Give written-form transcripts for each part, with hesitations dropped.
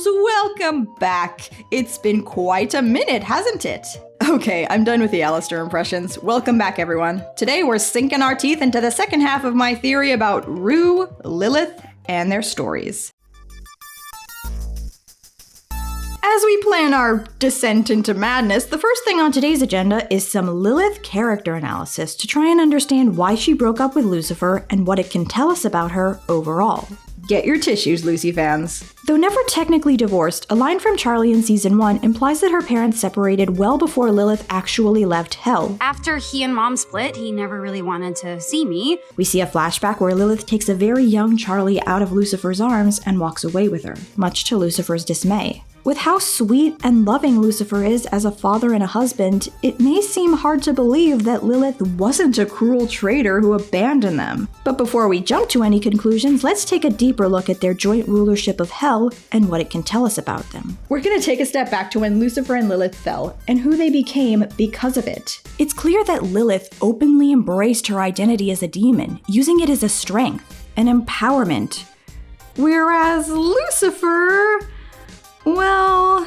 girls, welcome back. It's been quite a minute, hasn't it? Okay, I'm done with the Alastor impressions. Welcome back, everyone. Today we're sinking our teeth into the second half of my theory about Rue, Lilith, and their stories. As we plan our descent into madness, the first thing on today's agenda is some Lilith character analysis to try and understand why she broke up with Lucifer and what it can tell us about her overall. Get your tissues, Lucy fans. Though never technically divorced, a line from Charlie in season 1 implies that her parents separated well before Lilith actually left Hell. After he and Mom split, he never really wanted to see me. We see a flashback where Lilith takes a very young Charlie out of Lucifer's arms and walks away with her, much to Lucifer's dismay. With how sweet and loving Lucifer is as a father and a husband, it may seem hard to believe that Lilith wasn't a cruel traitor who abandoned them. But before we jump to any conclusions, let's take a deeper look at their joint rulership of Hell and what it can tell us about them. We're gonna take a step back to when Lucifer and Lilith fell, and who they became because of it. It's clear that Lilith openly embraced her identity as a demon, using it as a strength, an empowerment. Whereas Lucifer, well...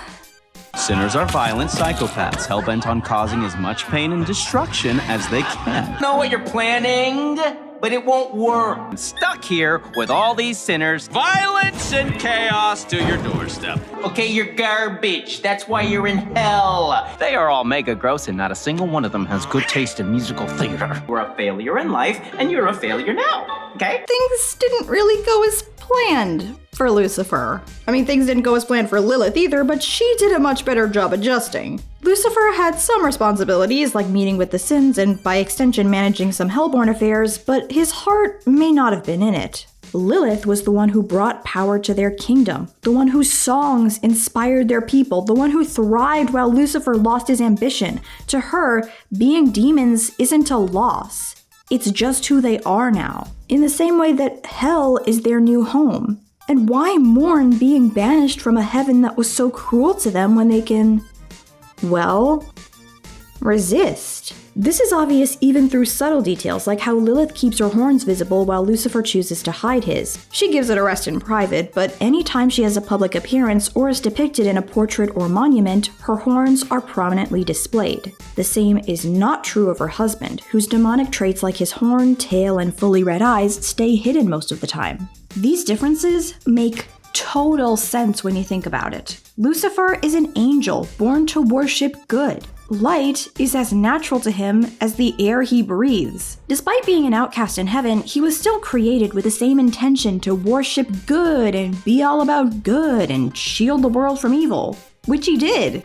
Sinners are violent psychopaths, hell-bent on causing as much pain and destruction as they can. Know what you're planning, but it won't work. I'm stuck here with all these sinners. Violence and chaos to your doorstep. Okay, you're garbage. That's why you're in hell. They are all mega gross and not a single one of them has good taste in musical theater. We're a failure in life, and you're a failure now, okay? Things didn't really go as planned for Lucifer. I mean, things didn't go as planned for Lilith either, but she did a much better job adjusting. Lucifer had some responsibilities, like meeting with the sins and, by extension, managing some hellborn affairs, but his heart may not have been in it. Lilith was the one who brought power to their kingdom, the one whose songs inspired their people, the one who thrived while Lucifer lost his ambition. To her, being demons isn't a loss. It's just who they are now, in the same way that hell is their new home. And why mourn being banished from a heaven that was so cruel to them when they can, well, resist? This is obvious even through subtle details, like how Lilith keeps her horns visible while Lucifer chooses to hide his. She gives it a rest in private, but anytime she has a public appearance or is depicted in a portrait or monument, her horns are prominently displayed. The same is not true of her husband, whose demonic traits like his horn, tail, and fully red eyes stay hidden most of the time. These differences make total sense when you think about it. Lucifer is an angel born to worship good. Light is as natural to him as the air he breathes. Despite being an outcast in heaven, he was still created with the same intention to worship good and be all about good and shield the world from evil, which he did.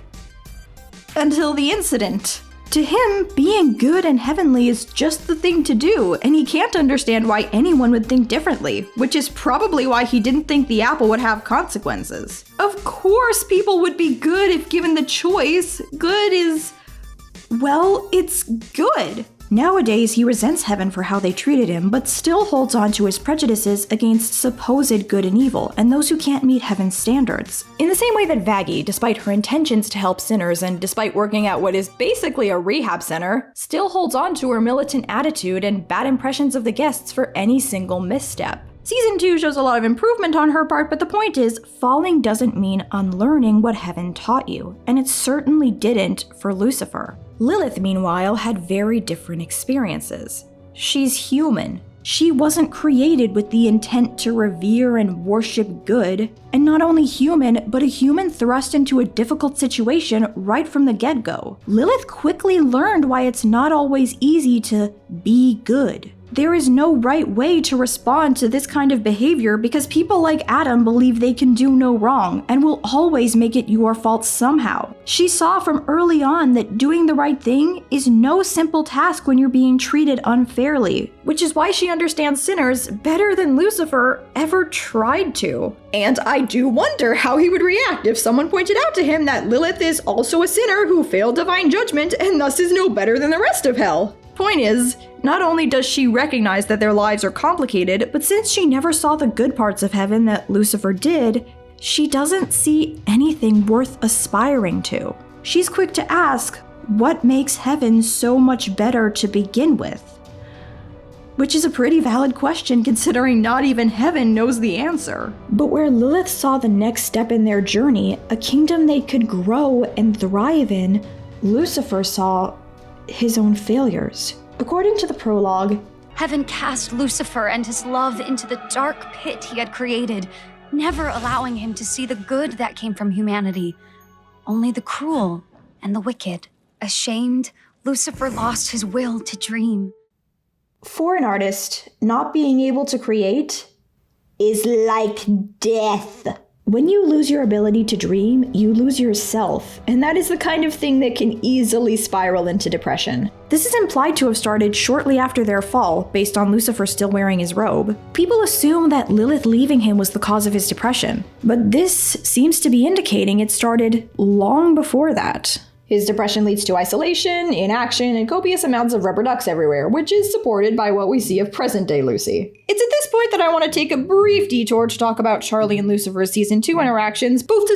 Until the incident. To him, being good and heavenly is just the thing to do, and he can't understand why anyone would think differently, which is probably why he didn't think the apple would have consequences. Of course people would be good if given the choice. Good is, well, it's good. Nowadays, he resents heaven for how they treated him, but still holds on to his prejudices against supposed good and evil, and those who can't meet heaven's standards. In the same way that Vaggie, despite her intentions to help sinners and despite working at what is basically a rehab center, still holds on to her militant attitude and bad impressions of the guests for any single misstep. Season 2 shows a lot of improvement on her part, but the point is, falling doesn't mean unlearning what heaven taught you, and it certainly didn't for Lucifer. Lilith, meanwhile, had very different experiences. She's human. She wasn't created with the intent to revere and worship good, and not only human, but a human thrust into a difficult situation right from the get-go. Lilith quickly learned why it's not always easy to be good. There is no right way to respond to this kind of behavior because people like Adam believe they can do no wrong and will always make it your fault somehow. She saw from early on that doing the right thing is no simple task when you're being treated unfairly, which is why she understands sinners better than Lucifer ever tried to. And I do wonder how he would react if someone pointed out to him that Lilith is also a sinner who failed divine judgment and thus is no better than the rest of hell. Point is, not only does she recognize that their lives are complicated, but since she never saw the good parts of heaven that Lucifer did, she doesn't see anything worth aspiring to. She's quick to ask, what makes heaven so much better to begin with? which is a pretty valid question considering not even heaven knows the answer. But where Lilith saw the next step in their journey, a kingdom they could grow and thrive in, Lucifer saw his own failures. According to the prologue, Heaven cast Lucifer and his love into the dark pit he had created, never allowing him to see the good that came from humanity, only the cruel and the wicked. Ashamed, Lucifer lost his will to dream. for an artist, not being able to create is like death. When you lose your ability to dream, you lose yourself, and that is the kind of thing that can easily spiral into depression. This is implied to have started shortly after their fall, based on Lucifer still wearing his robe. People assume that Lilith leaving him was the cause of his depression, but this seems to be indicating it started long before that. His depression leads to isolation, inaction, and copious amounts of rubber ducks everywhere, which is supported by what we see of present-day Lucy. It's at this point that I want to take a brief detour to talk about Charlie and Lucifer's Season 2 interactions, both to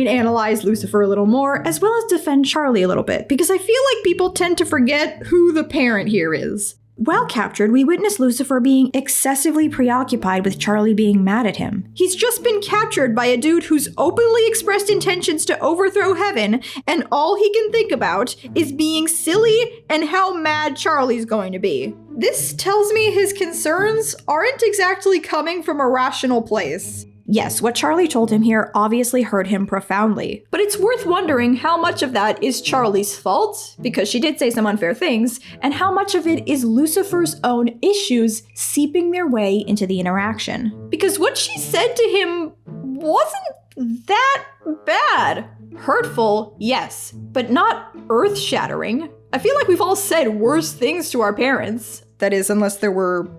analyze Lucifer a little more, as well as defend Charlie a little bit, because I feel like people tend to forget who the parent here is. While captured, we witness Lucifer being excessively preoccupied with Charlie being mad at him. He's just been captured by a dude who's openly expressed intentions to overthrow heaven, and all he can think about is being silly and how mad Charlie's going to be. This tells me his concerns aren't exactly coming from a rational place. Yes, what Charlie told him here obviously hurt him profoundly, but it's worth wondering how much of that is Charlie's fault, because she did say some unfair things, and how much of it is Lucifer's own issues seeping their way into the interaction. Because what she said to him wasn't that bad. Hurtful, yes, but not earth-shattering. I feel like we've all said worse things to our parents. That is, unless there were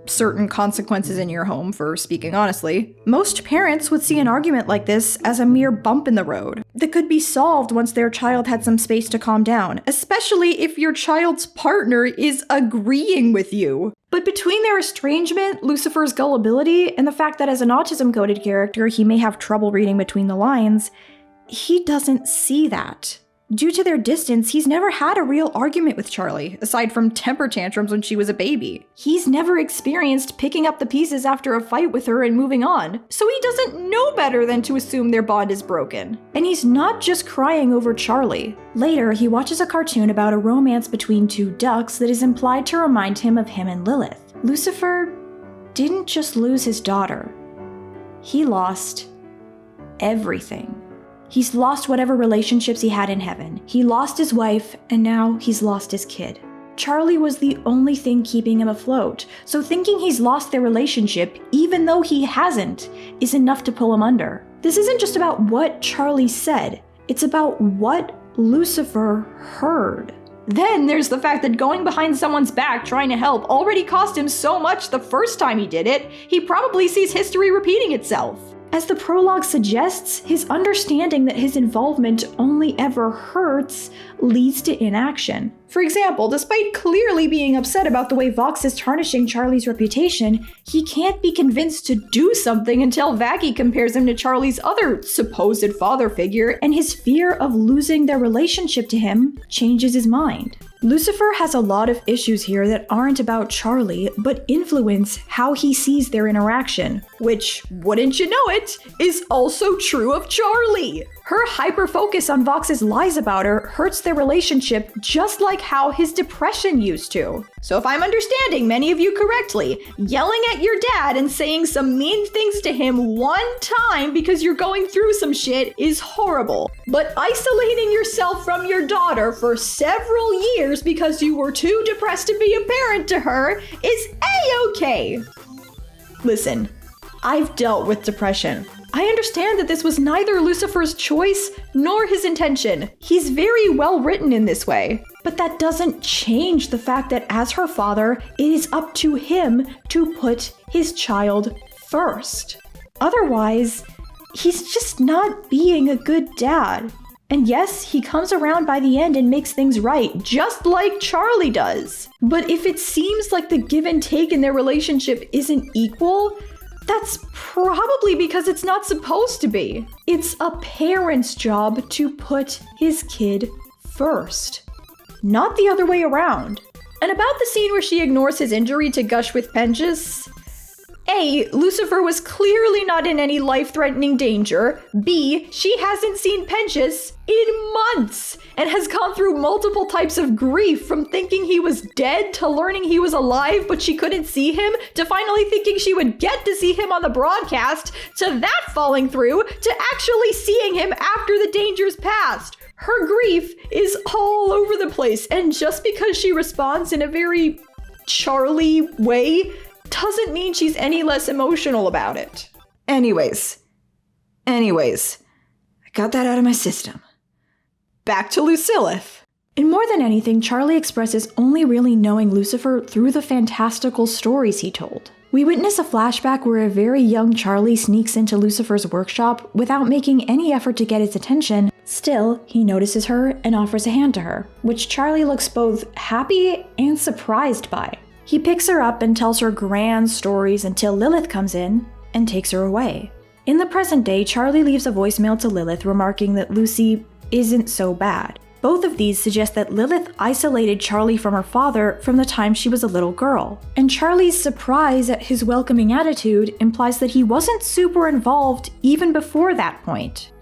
certain consequences in your home for speaking honestly. Most parents would see an argument like this as a mere bump in the road that could be solved once their child had some space to calm down, especially if your child's partner is agreeing with you. But between their estrangement, Lucifer's gullibility, and the fact that as an autism-coded character he may have trouble reading between the lines, he doesn't see that. Due to their distance, he's never had a real argument with Charlie, aside from temper tantrums when she was a baby. He's never experienced picking up the pieces after a fight with her and moving on, so he doesn't know better than to assume their bond is broken. And he's not just crying over Charlie. Later, he watches a cartoon about a romance between two ducks that is implied to remind him of him and Lilith. Lucifer didn't just lose his daughter. He lost everything. He's lost whatever relationships he had in heaven. He lost his wife, and now he's lost his kid. Charlie was the only thing keeping him afloat, so thinking he's lost their relationship, even though he hasn't, is enough to pull him under. This isn't just about what Charlie said, it's about what Lucifer heard. Then there's the fact that going behind someone's back trying to help already cost him so much the first time he did it, he probably sees history repeating itself. As the prologue suggests, his understanding that his involvement only ever hurts leads to inaction. For example, despite clearly being upset about the way Vox is tarnishing Charlie's reputation, he can't be convinced to do something until Vaggie compares him to Charlie's other supposed father figure, and his fear of losing their relationship to him changes his mind. Lucifer has a lot of issues here that aren't about Charlie, but influence how he sees their interaction, which, wouldn't you know it, is also true of Charlie. Her hyper-focus on Vox's lies about her hurts their relationship just like how his depression used to. So if I'm understanding many of you correctly, yelling at your dad and saying some mean things to him one time because you're going through some shit is horrible. But isolating yourself from your daughter for several years because you were too depressed to be a parent to her is A-okay. Listen, I've dealt with depression. I understand that this was neither Lucifer's choice nor his intention. He's very well written in this way. But that doesn't change the fact that as her father, it is up to him to put his child first. Otherwise, he's just not being a good dad. And yes, he comes around by the end and makes things right, just like Charlie does. But if it seems like the give and take in their relationship isn't equal, that's probably because it's not supposed to be. It's a parent's job to put his kid first, not the other way around. And about the scene where she ignores his injury to gush with vengeance, A, Lucifer was clearly not in any life-threatening danger. B, she hasn't seen Penchas in months and has gone through multiple types of grief, from thinking he was dead to learning he was alive but she couldn't see him, to finally thinking she would get to see him on the broadcast, to that falling through, to actually seeing him after the dangers passed. Her grief is all over the place, and just because she responds in a very Charlie way doesn't mean she's any less emotional about it. Anyways, I got that out of my system. Back to Lucilith. And more than anything, Charlie expresses only really knowing Lucifer through the fantastical stories he told. We witness a flashback where a very young Charlie sneaks into Lucifer's workshop without making any effort to get his attention. Still, he notices her and offers a hand to her, which Charlie looks both happy and surprised by. He picks her up and tells her grand stories until Lilith comes in and takes her away. In the present day, Charlie leaves a voicemail to Lilith remarking that Lucy isn't so bad. Both of these suggest that Lilith isolated Charlie from her father from the time she was a little girl. And Charlie's surprise at his welcoming attitude implies that he wasn't super involved even before that point.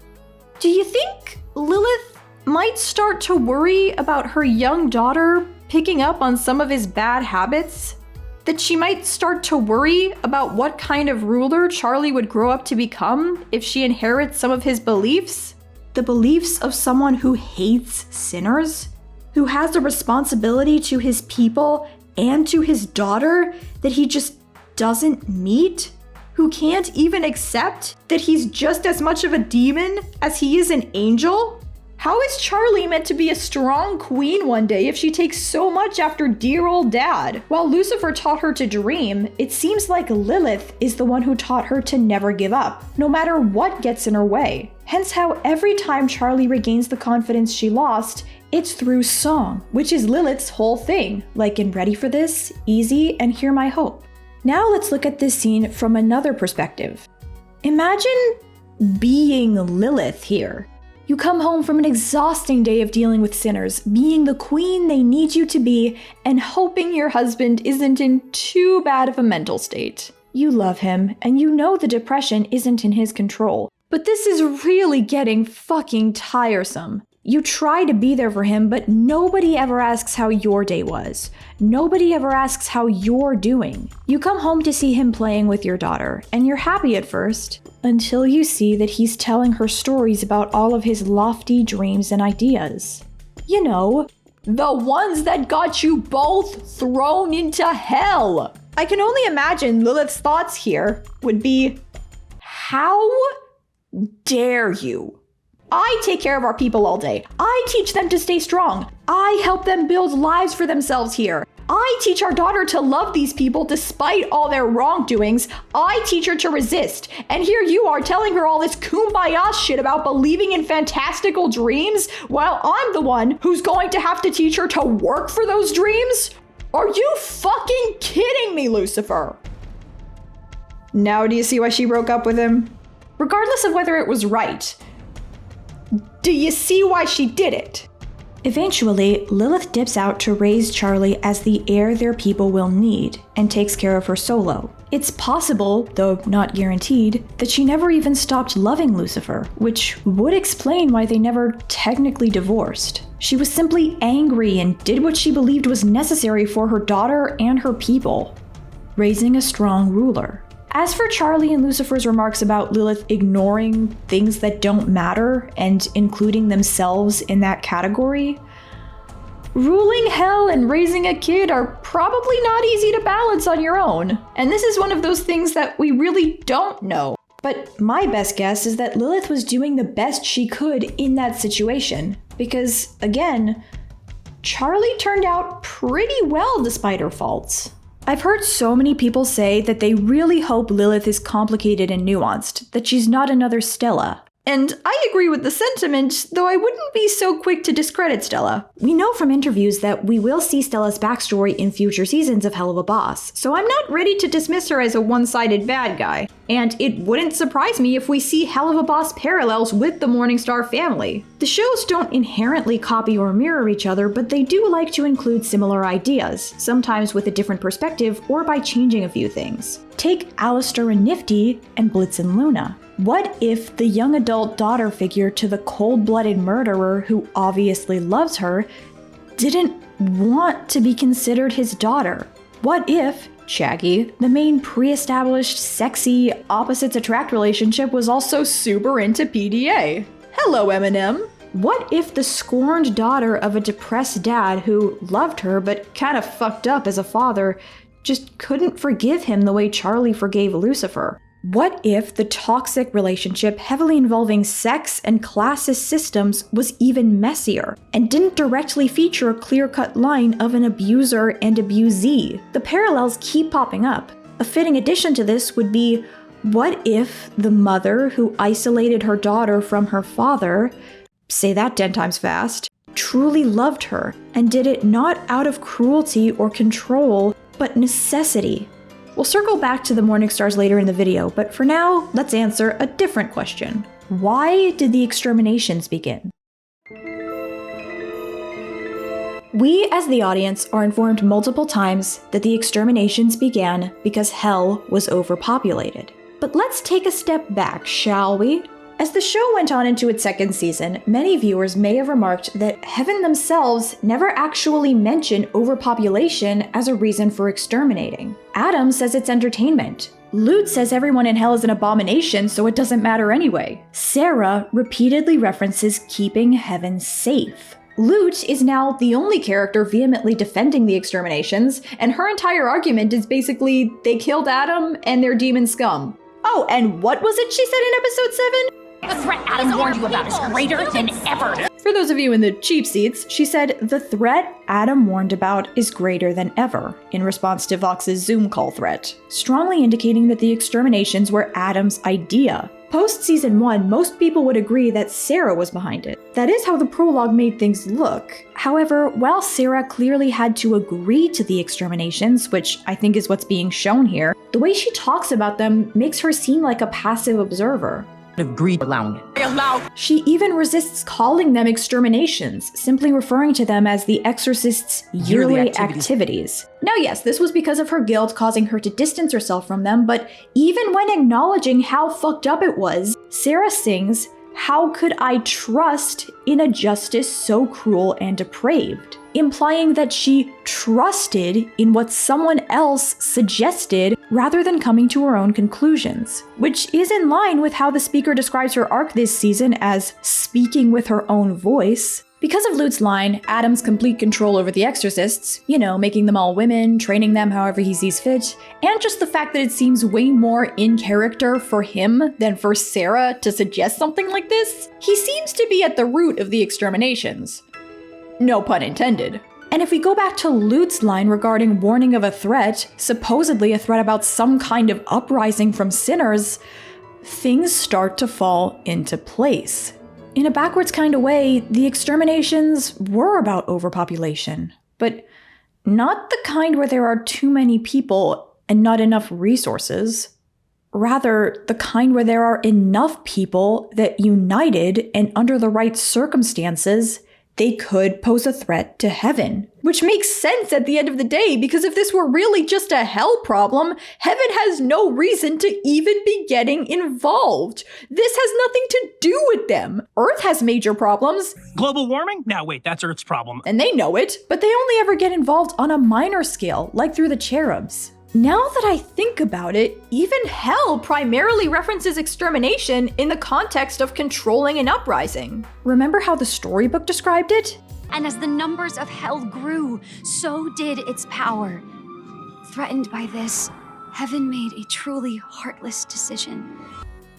Do you think Lilith might start to worry about her young daughter picking up on some of his bad habits? That she might start to worry about what kind of ruler Charlie would grow up to become if she inherits some of his beliefs? The beliefs of someone who hates sinners? Who has a responsibility to his people and to his daughter that he just doesn't meet? Who can't even accept that he's just as much of a demon as he is an angel? How is Charlie meant to be a strong queen one day if she takes so much after dear old dad? While Lucifer taught her to dream, it seems like Lilith is the one who taught her to never give up, no matter what gets in her way. Hence how every time Charlie regains the confidence she lost, it's through song, which is Lilith's whole thing, like in Ready for This, Easy, and Hear My Hope. Now let's look at this scene from another perspective. Imagine being Lilith here. You come home from an exhausting day of dealing with sinners, being the queen they need you to be, and hoping your husband isn't in too bad of a mental state. You love him, and you know the depression isn't in his control. But this is really getting fucking tiresome. You try to be there for him, but nobody ever asks how your day was. Nobody ever asks how you're doing. You come home to see him playing with your daughter, and you're happy at first, until you see that he's telling her stories about all of his lofty dreams and ideas. You know, the ones that got you both thrown into hell. I can only imagine Lilith's thoughts here would be, how dare you? I take care of our people all day. I teach them to stay strong. I help them build lives for themselves here. I teach our daughter to love these people despite all their wrongdoings. I teach her to resist. And here you are telling her all this kumbaya shit about believing in fantastical dreams, while I'm the one who's going to have to teach her to work for those dreams? Are you fucking kidding me, Lucifer? Now do you see why she broke up with him? Regardless of whether it was right, do you see why she did it? Eventually, Lilith dips out to raise Charlie as the heir their people will need and takes care of her solo. It's possible, though not guaranteed, that she never even stopped loving Lucifer, which would explain why they never technically divorced. She was simply angry and did what she believed was necessary for her daughter and her people, raising a strong ruler. As for Charlie and Lucifer's remarks about Lilith ignoring things that don't matter and including themselves in that category, ruling hell and raising a kid are probably not easy to balance on your own. And this is one of those things that we really don't know. But my best guess is that Lilith was doing the best she could in that situation. Because, again, Charlie turned out pretty well despite her faults. I've heard so many people say that they really hope Lilith is complicated and nuanced, that she's not another Stella. And I agree with the sentiment, though I wouldn't be so quick to discredit Stella. We know from interviews that we will see Stella's backstory in future seasons of Helluva Boss, so I'm not ready to dismiss her as a one-sided bad guy. And it wouldn't surprise me if we see Helluva Boss parallels with the Morningstar family. The shows don't inherently copy or mirror each other, but they do like to include similar ideas, sometimes with a different perspective or by changing a few things. Take Alastor and Nifty and Blitz and Luna. What if the young adult daughter figure to the cold-blooded murderer who obviously loves her didn't want to be considered his daughter? What if Shaggy, the main pre-established, sexy, opposites-attract relationship, was also super into PDA? Hello, Eminem. What if the scorned daughter of a depressed dad who loved her but kind of fucked up as a father just couldn't forgive him the way Charlie forgave Lucifer? What if the toxic relationship heavily involving sex and classist systems was even messier and didn't directly feature a clear-cut line of an abuser and abusee? The parallels keep popping up. A fitting addition to this would be, what if the mother who isolated her daughter from her father, say that 10 times fast, truly loved her and did it not out of cruelty or control, but necessity? We'll circle back to the Morningstars later in the video, but for now, let's answer a different question. Why did the exterminations begin? We, as the audience, are informed multiple times that the exterminations began because hell was overpopulated. But let's take a step back, shall we? As the show went on into its second season, many viewers may have remarked that Heaven themselves never actually mention overpopulation as a reason for exterminating. Adam says it's entertainment. Lute says everyone in hell is an abomination, so it doesn't matter anyway. Sarah repeatedly references keeping Heaven safe. Lute is now the only character vehemently defending the exterminations, and her entire argument is basically they killed Adam and they're demon scum. Oh, and what was it she said in episode 7? The threat Adam warned you about is greater than ever. For those of you in the cheap seats, she said the threat Adam warned about is greater than ever, in response to Vox's Zoom call threat, strongly indicating that the exterminations were Adam's idea. Post-season 1, most people would agree that Sarah was behind it. That is how the prologue made things look. However, while Sarah clearly had to agree to the exterminations, which I think is what's being shown here, the way she talks about them makes her seem like a passive observer. Agreed allowing it. She even resists calling them exterminations, simply referring to them as the Exorcist's yearly activities. Now yes, this was because of her guilt causing her to distance herself from them, but even when acknowledging how fucked up it was, Sarah sings, "How could I trust in a justice so cruel and depraved?" implying that she trusted in what someone else suggested rather than coming to her own conclusions, which is in line with how the speaker describes her arc this season as speaking with her own voice. Because of Lute's line, Adam's complete control over the exorcists, making them all women, training them however he sees fit, and just the fact that it seems way more in character for him than for Sarah to suggest something like this, he seems to be at the root of the exterminations. No pun intended. And if we go back to Lute's line regarding warning of a threat, supposedly a threat about some kind of uprising from sinners, things start to fall into place. In a backwards kind of way, the exterminations were about overpopulation, but not the kind where there are too many people and not enough resources. Rather, the kind where there are enough people that united and under the right circumstances, they could pose a threat to heaven. Which makes sense at the end of the day, because if this were really just a hell problem, heaven has no reason to even be getting involved. This has nothing to do with them. Earth has major problems. Global warming? No, wait, that's Earth's problem. And they know it, but they only ever get involved on a minor scale, like through the cherubs. Now that I think about it, even hell primarily references extermination in the context of controlling an uprising. Remember how the storybook described it? And as the numbers of hell grew, so did its power. Threatened by this, heaven made a truly heartless decision.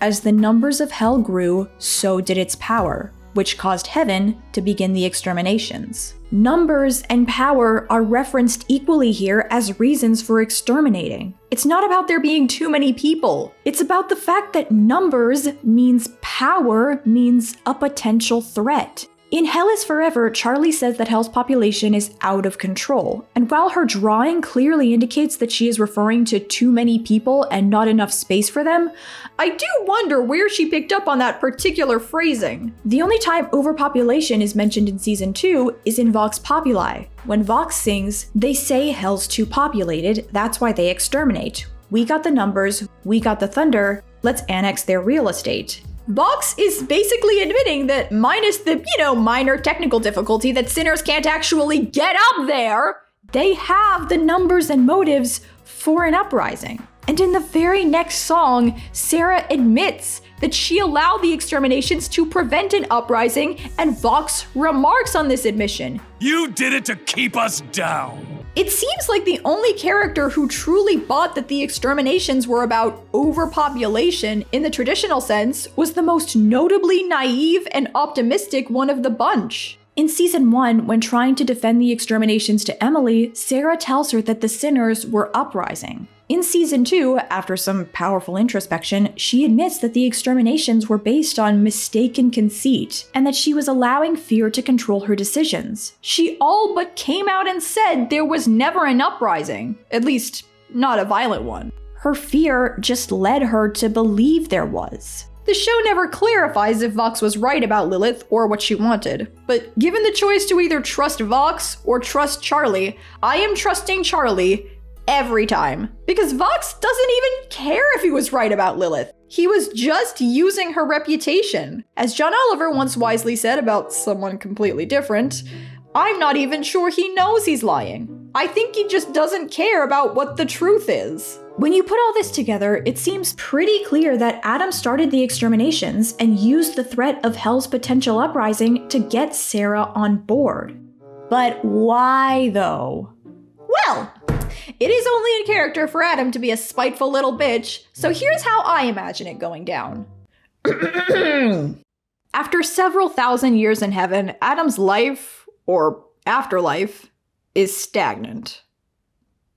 As the numbers of hell grew, so did its power, which caused heaven to begin the exterminations. Numbers and power are referenced equally here as reasons for exterminating. It's not about there being too many people. It's about the fact that numbers means power means a potential threat. In Hell is Forever, Charlie says that Hell's population is out of control, and while her drawing clearly indicates that she is referring to too many people and not enough space for them, I do wonder where she picked up on that particular phrasing. The only time overpopulation is mentioned in Season 2 is in Vox Populi. When Vox sings, they say Hell's too populated, that's why they exterminate. We got the numbers, we got the thunder, let's annex their real estate. Vox is basically admitting that minus the, minor technical difficulty that sinners can't actually get up there, they have the numbers and motives for an uprising. And in the very next song, Sarah admits that she allowed the exterminations to prevent an uprising, and Vox remarks on this admission. You did it to keep us down. It seems like the only character who truly bought that the exterminations were about overpopulation in the traditional sense was the most notably naive and optimistic one of the bunch. In Season 1, when trying to defend the exterminations to Emily, Sarah tells her that the sinners were uprising. In Season 2, after some powerful introspection, she admits that the exterminations were based on mistaken conceit, and that she was allowing fear to control her decisions. She all but came out and said there was never an uprising, at least not a violent one. Her fear just led her to believe there was. The show never clarifies if Vox was right about Lilith or what she wanted, but given the choice to either trust Vox or trust Charlie, I am trusting Charlie every time. Because Vox doesn't even care if he was right about Lilith. He was just using her reputation. As John Oliver once wisely said about someone completely different, I'm not even sure he knows he's lying. I think he just doesn't care about what the truth is. When you put all this together, it seems pretty clear that Adam started the exterminations and used the threat of Hell's potential uprising to get Sarah on board. But why though? Well, it is only in character for Adam to be a spiteful little bitch, so here's how I imagine it going down. After several thousand years in heaven, Adam's life, or afterlife, is stagnant.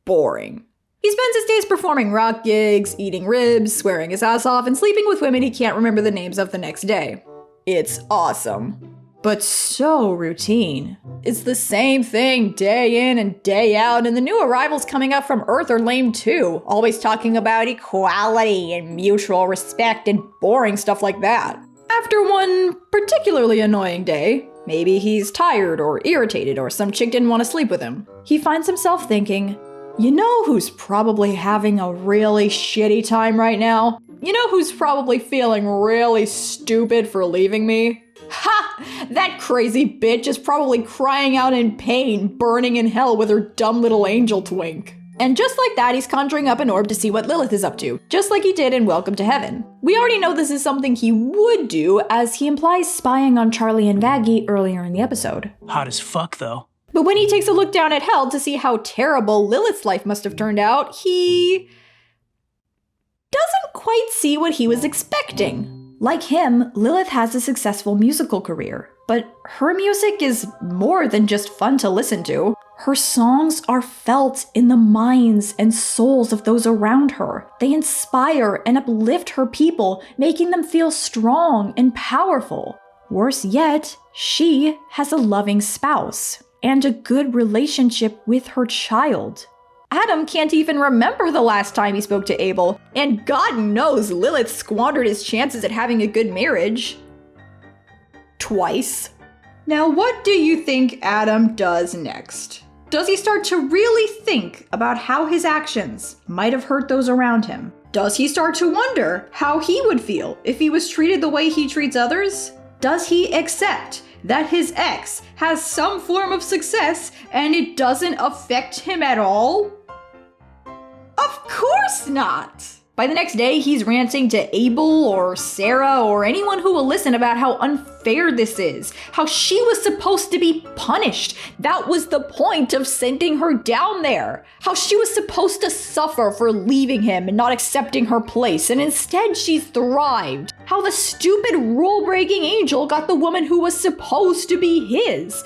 Boring. He spends his days performing rock gigs, eating ribs, swearing his ass off, and sleeping with women he can't remember the names of the next day. It's awesome. But so routine. It's the same thing day in and day out, and the new arrivals coming up from Earth are lame too, always talking about equality and mutual respect and boring stuff like that. After one particularly annoying day, maybe he's tired or irritated or some chick didn't want to sleep with him, he finds himself thinking, you know who's probably having a really shitty time right now? You know who's probably feeling really stupid for leaving me? Ha! That crazy bitch is probably crying out in pain, burning in hell with her dumb little angel twink. And just like that, he's conjuring up an orb to see what Lilith is up to, just like he did in Welcome to Heaven. We already know this is something he would do, as he implies spying on Charlie and Vaggie earlier in the episode. Hot as fuck, though. But when he takes a look down at hell to see how terrible Lilith's life must have turned out, he doesn't quite see what he was expecting. Like him, Lilith has a successful musical career, but her music is more than just fun to listen to. Her songs are felt in the minds and souls of those around her. They inspire and uplift her people, making them feel strong and powerful. Worse yet, she has a loving spouse and a good relationship with her child. Adam can't even remember the last time he spoke to Abel, and God knows Lilith squandered his chances at having a good marriage. Twice. Now, what do you think Adam does next? Does he start to really think about how his actions might have hurt those around him? Does he start to wonder how he would feel if he was treated the way he treats others? Does he accept that his ex has some form of success and it doesn't affect him at all? Of course not! By the next day, he's ranting to Abel or Sarah or anyone who will listen about how unfair this is, how she was supposed to be punished. That was the point of sending her down there. How she was supposed to suffer for leaving him and not accepting her place, and instead she's thrived. how the stupid rule-breaking angel got the woman who was supposed to be his.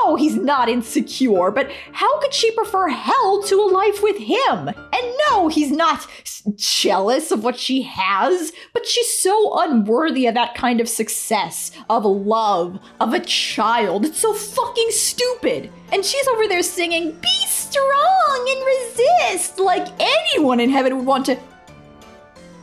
No, he's not insecure, but how could she prefer hell to a life with him? And no, he's not jealous of what she has, but she's so unworthy of that kind of success, of love, of a child. It's so fucking stupid. And she's over there singing, "Be strong and resist," like anyone in heaven would want to.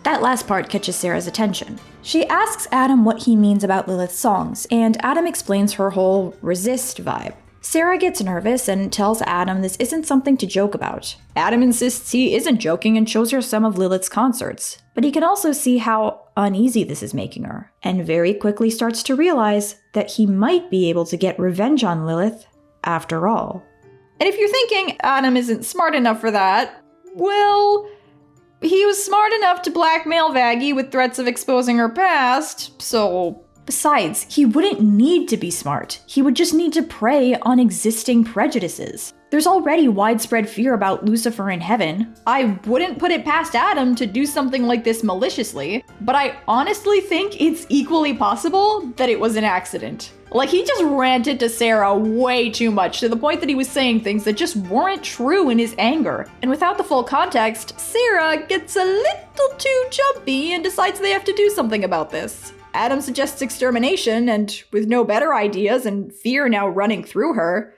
That last part catches Sarah's attention. She asks Adam what he means about Lilith's songs, and Adam explains her whole resist vibe. Sarah gets nervous and tells Adam this isn't something to joke about. Adam insists he isn't joking and shows her some of Lilith's concerts, but he can also see how uneasy this is making her, and very quickly starts to realize that he might be able to get revenge on Lilith after all. And if you're thinking Adam isn't smart enough for that, well, he was smart enough to blackmail Vaggie with threats of exposing her past, so. Besides, he wouldn't need to be smart. He would just need to prey on existing prejudices. There's already widespread fear about Lucifer in heaven. I wouldn't put it past Adam to do something like this maliciously, but I honestly think it's equally possible that it was an accident. Like, he just ranted to Sarah way too much, to the point that he was saying things that just weren't true in his anger. And without the full context, Sarah gets a little too jumpy and decides they have to do something about this. Adam suggests extermination, and with no better ideas and fear now running through her,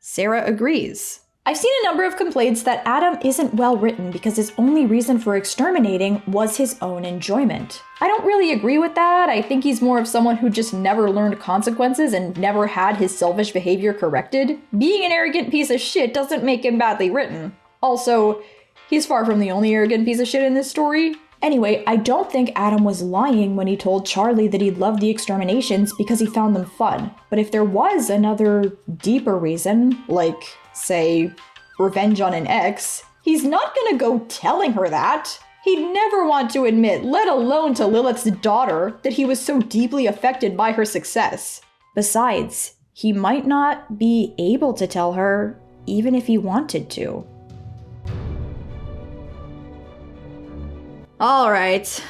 Sarah agrees. I've seen a number of complaints that Adam isn't well written because his only reason for exterminating was his own enjoyment. I don't really agree with that. I think he's more of someone who just never learned consequences and never had his selfish behavior corrected. Being an arrogant piece of shit doesn't make him badly written. Also, he's far from the only arrogant piece of shit in this story. Anyway, I don't think Adam was lying when he told Charlie that he loved the exterminations because he found them fun. But if there was another deeper reason, like, say, revenge on an ex, he's not gonna go telling her that. He'd never want to admit, let alone to Lilith's daughter, that he was so deeply affected by her success. Besides, he might not be able to tell her, even if he wanted to. Alright,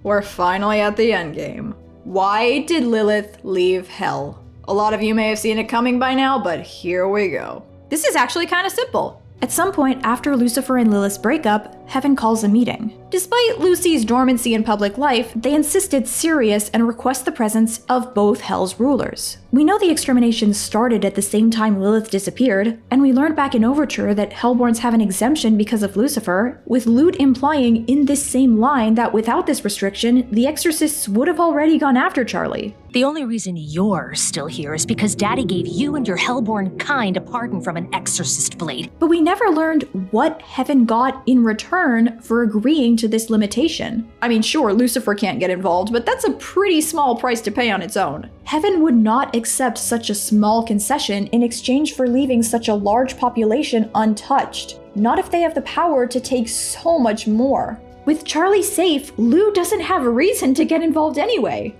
we're finally at the endgame. Why did Lilith leave hell? A lot of you may have seen it coming by now, but here we go. This is actually kind of simple. At some point after Lucifer and Lilith's breakup, Heaven calls a meeting. Despite Lucy's dormancy in public life, they insisted serious and request the presence of both Hell's rulers. We know the exterminations started at the same time Lilith disappeared, and we learned back in Overture that Hellborns have an exemption because of Lucifer, with Lute implying in this same line that without this restriction, the exorcists would have already gone after Charlie. The only reason you're still here is because Daddy gave you and your Hellborn kind a pardon from an exorcist blade. But we never learned what Heaven got in return for agreeing to this limitation. I mean, sure, Lucifer can't get involved, but that's a pretty small price to pay on its own. Heaven would not accept such a small concession in exchange for leaving such a large population untouched. Not if they have the power to take so much more. With Charlie safe, Lou doesn't have a reason to get involved anyway.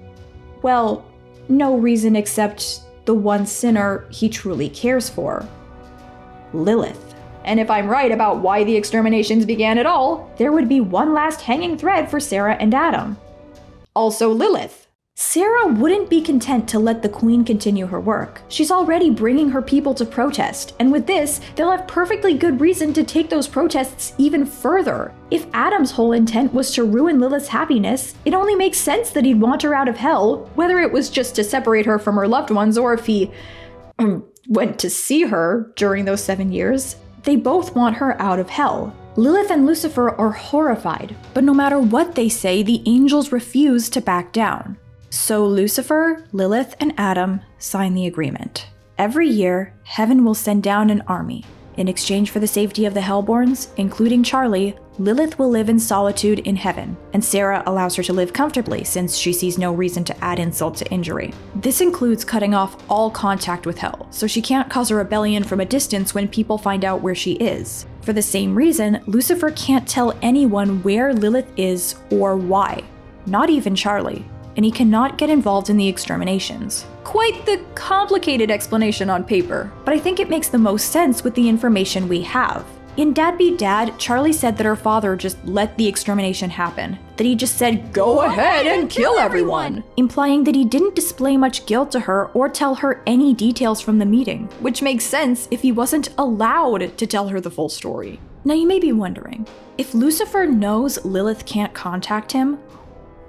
Well, no reason except the one sinner he truly cares for, Lilith. And if I'm right about why the exterminations began at all, there would be one last hanging thread for Sarah and Adam. Also Lilith. Sarah wouldn't be content to let the Queen continue her work. She's already bringing her people to protest, and with this, they'll have perfectly good reason to take those protests even further. If Adam's whole intent was to ruin Lilith's happiness, it only makes sense that he'd want her out of hell, whether it was just to separate her from her loved ones or if he went to see her during those 7 years. They both want her out of hell. Lilith and Lucifer are horrified, but no matter what they say, the angels refuse to back down. So Lucifer, Lilith, and Adam sign the agreement. Every year, Heaven will send down an army. In exchange for the safety of the Hellborns, including Charlie, Lilith will live in solitude in Heaven, and Sarah allows her to live comfortably since she sees no reason to add insult to injury. This includes cutting off all contact with Hell, so she can't cause a rebellion from a distance when people find out where she is. For the same reason, Lucifer can't tell anyone where Lilith is or why, not even Charlie, and he cannot get involved in the exterminations. Quite the complicated explanation on paper, but I think it makes the most sense with the information we have. In Dad Beat Dad, Charlie said that her father just let the extermination happen, that he just said, "Go ahead and kill everyone," implying that he didn't display much guilt to her or tell her any details from the meeting, which makes sense if he wasn't allowed to tell her the full story. Now you may be wondering, if Lucifer knows Lilith can't contact him,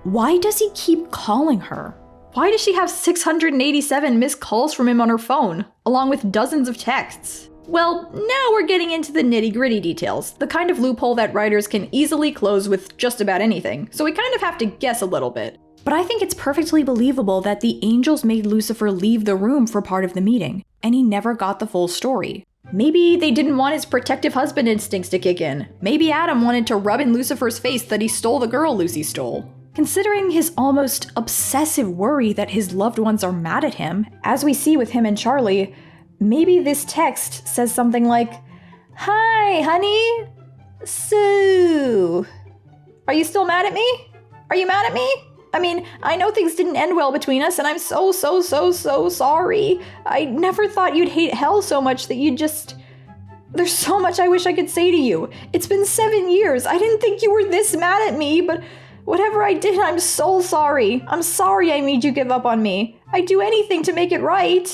why does he keep calling her? Why does she have 687 missed calls from him on her phone, along with dozens of texts? Well, now we're getting into the nitty-gritty details, the kind of loophole that writers can easily close with just about anything, so we kind of have to guess a little bit. But I think it's perfectly believable that the angels made Lucifer leave the room for part of the meeting, and he never got the full story. Maybe they didn't want his protective husband instincts to kick in. Maybe Adam wanted to rub in Lucifer's face that he stole the girl Lucy stole. Considering his almost obsessive worry that his loved ones are mad at him, as we see with him and Charlie, maybe this text says something like, "Hi, honey. So, are you still mad at me? Are you mad at me? I mean, I know things didn't end well between us, and I'm so sorry. I never thought you'd hate hell so much that you'd just... There's so much I wish I could say to you. It's been 7 years. I didn't think you were this mad at me, but whatever I did, I'm so sorry. I'm sorry I made you give up on me. I'd do anything to make it right."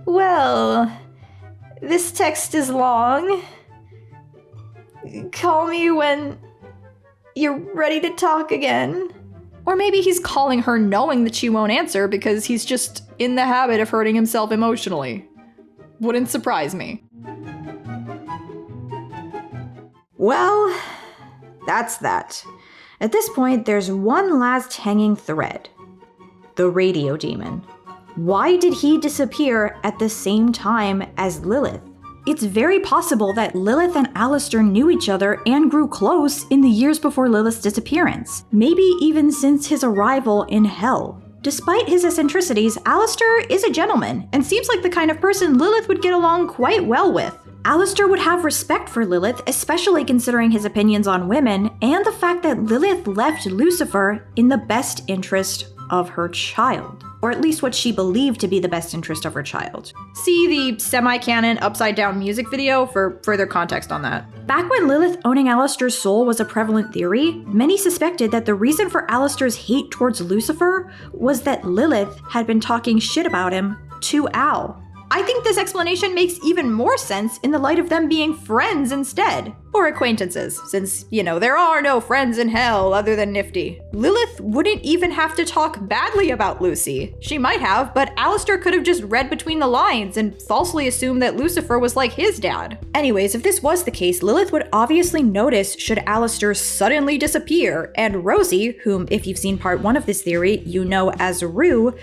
Well, this text is long. Call me when you're ready to talk again. Or maybe he's calling her knowing that she won't answer because he's just in the habit of hurting himself emotionally. Wouldn't surprise me. Well, that's that. At this point, there's one last hanging thread. The radio demon. Why did he disappear at the same time as Lilith? It's very possible that Lilith and Alastor knew each other and grew close in the years before Lilith's disappearance, maybe even since his arrival in Hell. Despite his eccentricities, Alastor is a gentleman and seems like the kind of person Lilith would get along quite well with. Alastor would have respect for Lilith, especially considering his opinions on women and the fact that Lilith left Lucifer in the best interest of her child. Or at least what she believed to be the best interest of her child. See the semi-canon upside-down music video for further context on that. Back when Lilith owning Alastor's soul was a prevalent theory, many suspected that the reason for Alastor's hate towards Lucifer was that Lilith had been talking shit about him to Al. I think this explanation makes even more sense in the light of them being friends instead. Or acquaintances, since, there are no friends in hell other than Nifty. Lilith wouldn't even have to talk badly about Lucy. She might have, but Alastor could have just read between the lines and falsely assumed that Lucifer was like his dad. Anyways, if this was the case, Lilith would obviously notice should Alastor suddenly disappear, and Rosie, whom if you've seen part 1 of this theory, you know as Rue,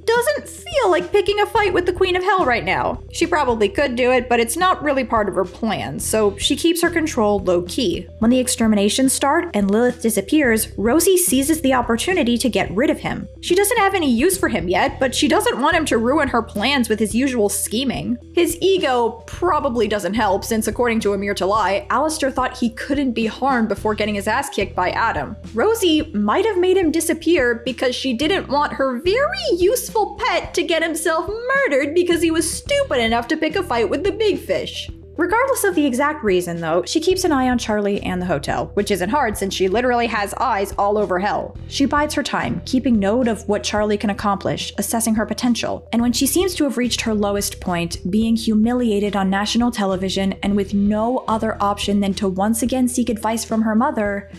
doesn't feel like picking a fight with the Queen of Hell right now. She probably could do it, but it's not really part of her plan, so she keeps her control low-key. When the exterminations start and Lilith disappears, Rosie seizes the opportunity to get rid of him. She doesn't have any use for him yet, but she doesn't want him to ruin her plans with his usual scheming. His ego probably doesn't help, since according to Amir Talai, Alastor thought he couldn't be harmed before getting his ass kicked by Adam. Rosie might have made him disappear because she didn't want her very useful pet to get himself murdered because he was stupid enough to pick a fight with the big fish. Regardless of the exact reason, though, she keeps an eye on Charlie and the hotel, which isn't hard since she literally has eyes all over Hell. She bides her time, keeping note of what Charlie can accomplish, assessing her potential, and when she seems to have reached her lowest point, being humiliated on national television and with no other option than to once again seek advice from her mother,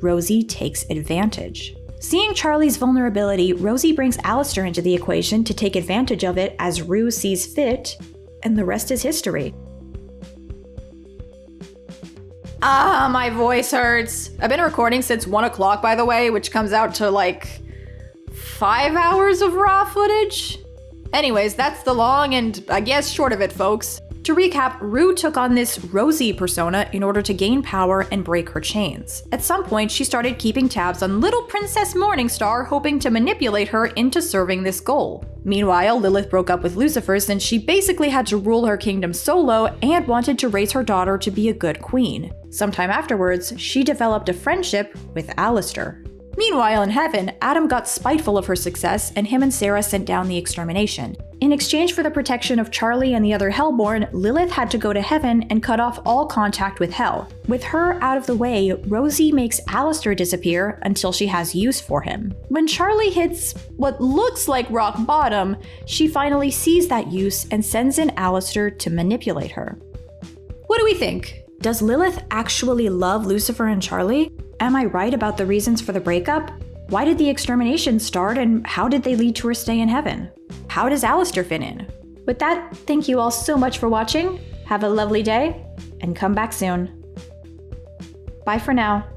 Rosie takes advantage. Seeing Charlie's vulnerability, Rosie brings Alastor into the equation to take advantage of it as Rue sees fit, and the rest is history. My voice hurts. I've been recording since 1 o'clock, by the way, which comes out to like 5 hours of raw footage. Anyways, that's the long and I guess short of it, folks. To recap, Rue took on this Rosie persona in order to gain power and break her chains. At some point, she started keeping tabs on little Princess Morningstar, hoping to manipulate her into serving this goal. Meanwhile, Lilith broke up with Lucifer since she basically had to rule her kingdom solo and wanted to raise her daughter to be a good queen. Sometime afterwards, she developed a friendship with Alastor. Meanwhile, in heaven, Adam got spiteful of her success, and him and Sarah sent down the extermination. In exchange for the protection of Charlie and the other Hellborn, Lilith had to go to heaven and cut off all contact with Hell. With her out of the way, Rosie makes Alastor disappear until she has use for him. When Charlie hits what looks like rock bottom, she finally sees that use and sends in Alastor to manipulate her. What do we think? Does Lilith actually love Lucifer and Charlie? Am I right about the reasons for the breakup? Why did the extermination start, and how did they lead to her stay in heaven? How does Alastor fit in? With that, thank you all so much for watching. Have a lovely day, and come back soon. Bye for now.